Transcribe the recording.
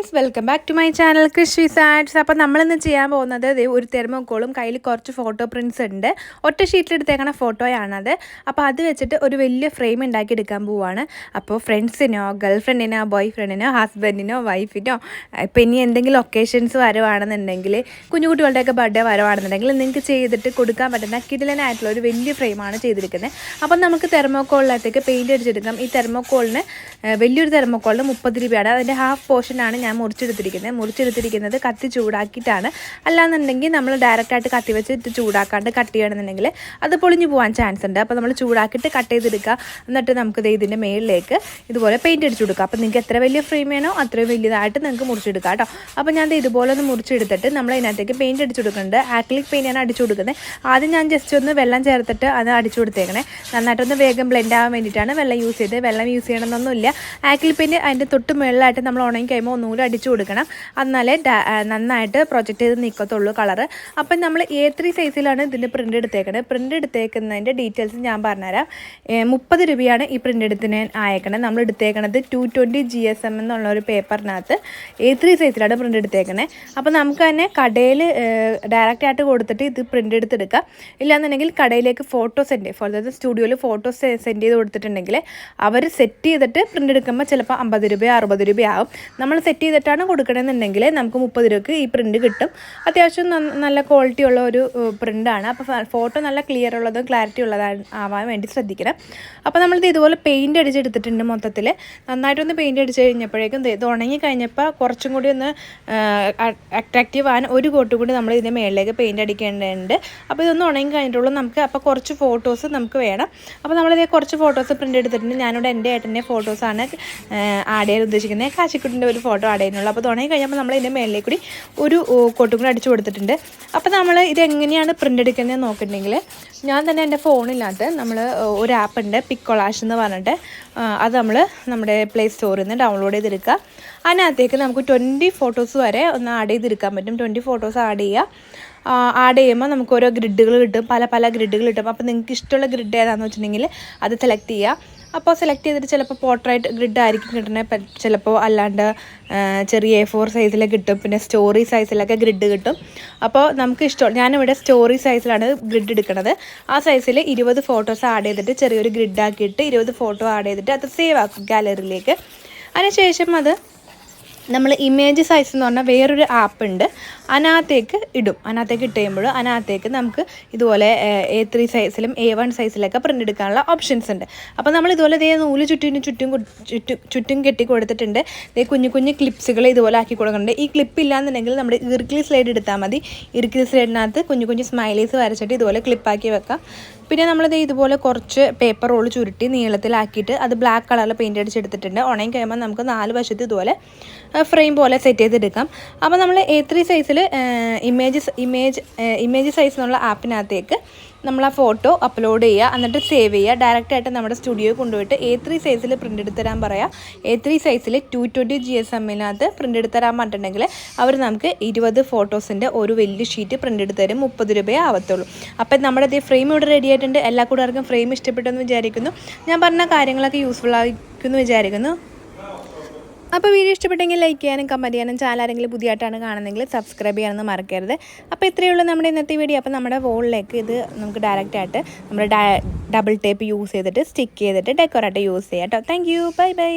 Friends, welcome back to my channel krishwizzarts. അപ്പോൾ നമ്മളിന്ന് ചെയ്യാൻ പോകുന്നത് ഒരു തെർമോക്കോളും കയ്യിൽ കുറച്ച് ഫോട്ടോ പ്രിൻറ്റ്സ് ഉണ്ട്. ഒറ്റ ഷീറ്റിലെടുത്തേക്കണ ഫോട്ടോയാണത്. അപ്പോൾ അത് വെച്ചിട്ട് ഒരു വലിയ ഫ്രെയിം ഉണ്ടാക്കി എടുക്കാൻ പോവുകയാണ്. അപ്പോൾ ഫ്രണ്ട്സിനോ, ഗേൾ ഫ്രണ്ടിനോ, ബോയ് ഫ്രണ്ടിനോ, ഹസ്ബൻഡിനോ, വൈഫിനോ, ഇപ്പോൾ ഇനി എന്തെങ്കിലും ഒക്കേഷൻസ് വരുവാണെന്നുണ്ടെങ്കിൽ, കുഞ്ഞു കുട്ടികളുടെയൊക്കെ ബർത്ത്ഡേ വരുവാണെന്നുണ്ടെങ്കിൽ നിങ്ങൾക്ക് ചെയ്തിട്ട് കൊടുക്കാൻ പറ്റുന്ന കിടിലനായിട്ടുള്ള ഒരു വലിയ ഫ്രെയിമാണ് ചെയ്തിരിക്കുന്നത്. അപ്പം നമുക്ക് തെർമോക്കോളിനകത്തേക്ക് പെയിൻറ്റ് അടിച്ചെടുക്കാം. ഈ തെർമോക്കോളിന് വലിയൊരു തെർമോക്കോളിന് 30 രൂപയാണ്. അതിൻ്റെ ഹാഫ് പോർഷനാണ് ഞാൻ മുറിച്ചെടുത്തിരിക്കുന്നത് കത്തി ചൂടാക്കിയിട്ടാണ്. അല്ലാന്നുണ്ടെങ്കിൽ നമ്മൾ ഡയറക്റ്റായിട്ട് കത്തി വെച്ചിട്ട് ചൂടാക്കാണ്ട് കട്ട് ചെയ്യണമെന്നുണ്ടെങ്കിൽ അത് പൊളിഞ്ഞു പോകാൻ ചാൻസ് ഉണ്ട്. അപ്പോൾ നമ്മൾ ചൂടാക്കിയിട്ട് കട്ട് ചെയ്തെടുക്കുക. എന്നിട്ട് നമുക്ക് ഇതിൻ്റെ മേളിലേക്ക് ഇതുപോലെ പെയിൻറ്റ് അടിച്ചു കൊടുക്കുക. അപ്പോൾ നിങ്ങൾക്ക് എത്ര വലിയ ഫ്രെയിം വേണോ അത്രയും വലിയതായിട്ട് നിങ്ങൾക്ക് മുറിച്ചെടുക്കാം കേട്ടോ. അപ്പോൾ ഞാൻ ഇതുപോലെ ഒന്ന് മുറിച്ചെടുത്തിട്ട് നമ്മൾ അതിനകത്തേക്ക് പെയിൻറ്റ് അടിച്ചു കൊടുക്കുന്നുണ്ട്. ആക്രിലിക് പെയിൻ്റാണ് അടിച്ചു കൊടുക്കുന്നത്. ആദ്യം ഞാൻ ജസ്റ്റ് ഒന്ന് വെള്ളം ചേർത്തിട്ട് അത് അടിച്ചു കൊടുത്തേക്കണേ. നന്നായിട്ടൊന്ന് വേഗം ബ്ലെൻഡ് ആവാൻ വേണ്ടിയിട്ടാണ് വെള്ളം യൂസ് ചെയ്തത്. വെള്ളം യൂസ് ചെയ്യണമെന്നൊന്നുമില്ല. ആക്രിലിക് പെയിൻറ്റ് അതിൻ്റെ തൊട്ട് മുകളിലായിട്ട് നമ്മൾ ഉണങ്ങി കഴിയുമ്പോൾ ഒന്നുകൂടി അടിച്ചു കൊടുക്കണം. എന്നാലേ നന്നായിട്ട് പ്രൊജക്റ്റ് ചെയ്ത് നിൽക്കത്തുള്ളൂ കളറ്. അപ്പം നമ്മൾ A3 സൈസിലാണ് ഇതിൻ്റെ പ്രിൻ്റ് എടുത്തേക്കണത്. പ്രിൻ്റ് എടുത്തേക്കുന്നതിൻ്റെ ഡീറ്റെയിൽസ് ഞാൻ പറഞ്ഞുതരാം. 30 രൂപയാണ് ഈ പ്രിൻ്റ് എടുത്തിന് അയക്കണത്. നമ്മൾ എടുത്തേക്കണത് 220 GSM എന്നുള്ള ഒരു പേപ്പറിനകത്ത് A3 സൈസിലാണ് പ്രിൻ്റ് എടുത്തേക്കണത്. അപ്പോൾ നമുക്ക് തന്നെ കടയിൽ ഡയറക്റ്റായിട്ട് കൊടുത്തിട്ട് ഇത് പ്രിൻ്റ് എടുത്തെടുക്കാം. ഇല്ലാന്നുണ്ടെങ്കിൽ കടയിലേക്ക് ഫോട്ടോ അതായത് സ്റ്റുഡിയോയിൽ ഫോട്ടോസ് സെൻഡ് ചെയ്ത് കൊടുത്തിട്ടുണ്ടെങ്കിൽ അവർ സെറ്റ് ചെയ്തിട്ട് പ്രിൻ്റ് എടുക്കുമ്പോൾ ചിലപ്പോൾ 50 രൂപയോ 60 രൂപയാവും. നമ്മൾ സെറ്റ് ചെയ്തിട്ടാണ് കൊടുക്കണമെന്നുണ്ടെങ്കിൽ നമുക്ക് 30 രൂപയ്ക്ക് ഈ പ്രിൻ്റ് കിട്ടും. അത്യാവശ്യം നല്ല ക്വാളിറ്റി ഉള്ള ഒരു പ്രിൻ്റാണ്. അപ്പോൾ ഫോട്ടോ നല്ല ക്ലിയർ ഉള്ളതും ക്ലാരിറ്റി ആവാൻ വേണ്ടി ശ്രദ്ധിക്കണം. അപ്പോൾ നമ്മളിത് ഇതുപോലെ പെയിൻറ്റ് അടിച്ചെടുത്തിട്ടുണ്ട്. മൊത്തത്തിൽ നന്നായിട്ടൊന്ന് പെയിൻറ്റ് അടിച്ച് കഴിഞ്ഞപ്പോഴേക്കും ഇത് ഉണങ്ങി കഴിഞ്ഞപ്പോൾ കുറച്ചും കൂടി ഒന്ന് അട്രാക്റ്റീവ് ആകാൻ ഒരു കോട്ട് കൂടി നമ്മൾ ഇതിൻ്റെ മേളിലേക്ക് പെയിൻറ്റ് അടിക്കേണ്ടതുണ്ട്. അപ്പോൾ ഇതൊന്ന് ഉണങ്ങി കഴിഞ്ഞിട്ടുള്ളൂ നമുക്ക്. അപ്പോൾ കുറച്ച് ഫോട്ടോസ് നമുക്ക് വേണം. അപ്പോൾ നമ്മളിത് കുറച്ച് ഫോട്ടോസ് പ്രിൻ്റ് എടുത്തിട്ടുണ്ട്. ഞാനിവിടെ എൻ്റെ ഏട്ടൻ്റെ ഫോട്ടോസാണ് ആഡ് ചെയ്യാൻ ഉദ്ദേശിക്കുന്നത്. കാശിക്കുട്ടിൻ്റെ ഒരു ഫോട്ടോ ആഡ് ചെയ്യുന്നുള്ളൂ. അപ്പോൾ തുണങ്ങി കഴിഞ്ഞപ്പോൾ നമ്മൾ ഇതിൻ്റെ മേളിലേക്ക് കൂടി ഒരു കോട്ടും കൂടി അടിച്ചു കൊടുത്തിട്ടുണ്ട്. അപ്പോൾ നമ്മൾ ഇതെങ്ങനെയാണ് പ്രിൻ്റ് എടുക്കുന്നത് നോക്കിയിട്ടുണ്ടെങ്കിൽ, ഞാൻ തന്നെ എൻ്റെ ഫോണിനകത്ത് നമ്മൾ ഒരു ആപ്പ് ഉണ്ട്, പിക്കൊളാഷ് എന്ന് പറഞ്ഞിട്ട്. അത് നമ്മുടെ പ്ലേ സ്റ്റോറിൽ നിന്ന് ഡൗൺലോഡ് ചെയ്തെടുക്കുക. അതിനകത്തേക്ക് നമുക്ക് 20 ഫോട്ടോസ് വരെ ഒന്ന് ആഡ് ചെയ്തെടുക്കാൻ പറ്റും. 20 ഫോട്ടോസ് ആഡ് ചെയ്യുമ്പോൾ നമുക്ക് ഓരോ ഗ്രിഡുകൾ കിട്ടും, പല ഗ്രിഡുകൾ കിട്ടും. അപ്പോൾ നിങ്ങൾക്ക് ഇഷ്ടമുള്ള ഗ്രിഡ് ഏതാണെന്ന് വെച്ചിട്ടുണ്ടെങ്കിൽ അത് സെലക്ട് ചെയ്യുക. അപ്പോൾ സെലക്ട് ചെയ്തിട്ട് ചിലപ്പോൾ പോർട്രേറ്റ് ഗ്രിഡ് ആയിരിക്കും കിട്ടുന്നത്, ചിലപ്പോൾ അല്ലാണ്ട് ചെറിയ A4 സൈസിൽ കിട്ടും, പിന്നെ സ്റ്റോറി സൈസിലൊക്കെ ഗ്രിഡ് കിട്ടും. അപ്പോൾ നമുക്ക് ഇഷ്ടം, ഞാനിവിടെ സ്റ്റോറി സൈസിലാണ് ഗ്രിഡ് എടുക്കുന്നത്. ആ സൈസിൽ 20 ഫോട്ടോസ് ആഡ് ചെയ്തിട്ട് ചെറിയൊരു ഗ്രിഡ് ആക്കിയിട്ട് 20 ഫോട്ടോ ആഡ് ചെയ്തിട്ട് അത് സേവ് ആക്കും ഗാലറിയിലേക്ക്. അതിനുശേഷം അത് നമ്മൾ ഇമേജ് സൈസ് എന്ന് പറഞ്ഞാൽ വേറൊരു ആപ്പ് ഉണ്ട്, അതിനകത്തേക്ക് ഇടും. അതിനകത്തേക്ക് ഇട്ട് കഴിയുമ്പോൾ അതിനകത്തേക്ക് നമുക്ക് ഇതുപോലെ A3 സൈസിലും A1 സൈസിലൊക്കെ പ്രിൻ്റ് എടുക്കാനുള്ള ഓപ്ഷൻസ് ഉണ്ട്. അപ്പോൾ നമ്മൾ ഇതുപോലെ നൂല് ചുറ്റും കെട്ടി കൊടുത്തിട്ടുണ്ട്. കുഞ്ഞു ക്ലിപ്സുകൾ ഇതുപോലെ ആക്കി കൊടുക്കുന്നുണ്ട്. ഈ ക്ലിപ്പ് ഇല്ലാന്നുണ്ടെങ്കിൽ നമ്മുടെ ഇർക്കിളി സ്ലൈഡ് എടുത്താൽ മതി. ഇർക്കിളി സ്ലൈഡിനകത്ത് കുഞ്ഞു സ്മൈലീസ് വരച്ചിട്ട് ഇതുപോലെ ക്ലിപ്പാക്കി വെക്കാം. പിന്നെ നമ്മളിത് ഇതുപോലെ കുറച്ച് പേപ്പർ റോൾ ചുരുട്ടി നീളത്തിലാക്കിയിട്ട് അത് ബ്ലാക്ക് കളറിൽ പെയിൻറ്റ് അടിച്ചെടുത്തിട്ടുണ്ട്. ഉണങ്ങി കഴിയുമ്പോൾ നമുക്ക് 4 വശത്ത് ഇതുപോലെ ഫ്രെയിം പോലെ സെറ്റ് ചെയ്തെടുക്കാം. അപ്പോൾ നമ്മൾ A3 സൈസിൽ ഇമേജ് സൈസ് എന്നുള്ള ആപ്പിനകത്തേക്ക് നമ്മൾ ആ ഫോട്ടോ അപ്ലോഡ് ചെയ്യുക, എന്നിട്ട് സേവ് ചെയ്യുക. ഡയറക്റ്റായിട്ട് നമ്മുടെ സ്റ്റുഡിയോയിൽ കൊണ്ടുപോയിട്ട് A3 സൈസിൽ പ്രിൻ്റ് എടുത്ത് തരാൻ പറയാം. A3 സൈസിൽ 220 GSMനകത്ത് പ്രിൻ്റ് എടുത്ത് തരാൻ പറഞ്ഞിട്ടുണ്ടെങ്കിൽ അവർ നമുക്ക് 20 ഫോട്ടോസിൻ്റെ ഒരു വലിയ ഷീറ്റ് പ്രിൻ്റ് എടുത്ത് തരും. 30 രൂപയേ ആവത്തുള്ളൂ. അപ്പം നമ്മുടെ ഫ്രെയിം ഇവിടെ റെഡി ആയിട്ടുണ്ട്. എല്ലാ കൂട്ടുകാർക്കും ഫ്രെയിം ഇഷ്ടപ്പെട്ടെന്ന് വിചാരിക്കുന്നു. ഞാൻ പറഞ്ഞ കാര്യങ്ങളൊക്കെ യൂസ്ഫുൾ ആയിരിക്കുമെന്ന് വിചാരിക്കുന്നു. അപ്പോൾ വീഡിയോ ഇഷ്ടപ്പെട്ടെങ്കിൽ ലൈക്ക് ചെയ്യാനും കമൻറ്റ് ചെയ്യാനും, ചാനൽ ആരെങ്കിലും പുതിയതായിട്ടാണ് കാണുന്നതെങ്കിൽ സബ്സ്ക്രൈബ് ചെയ്യാനൊന്നും മറക്കരുത്. അപ്പോൾ ഇത്രയേ ഉള്ളൂ നമ്മുടെ ഇന്നത്തെ വീഡിയോ. അപ്പോൾ നമ്മുടെ വോളിലേക്ക് ഇത് നമുക്ക് ഡയറക്റ്റായിട്ട് നമ്മുടെ ഡബിൾ ടേപ്പ് യൂസ് ചെയ്തിട്ട് സ്റ്റിക്ക് ചെയ്തിട്ട് ഡെക്കോറായിട്ട് യൂസ് ചെയ്യാം കേട്ടോ. Thank you, by.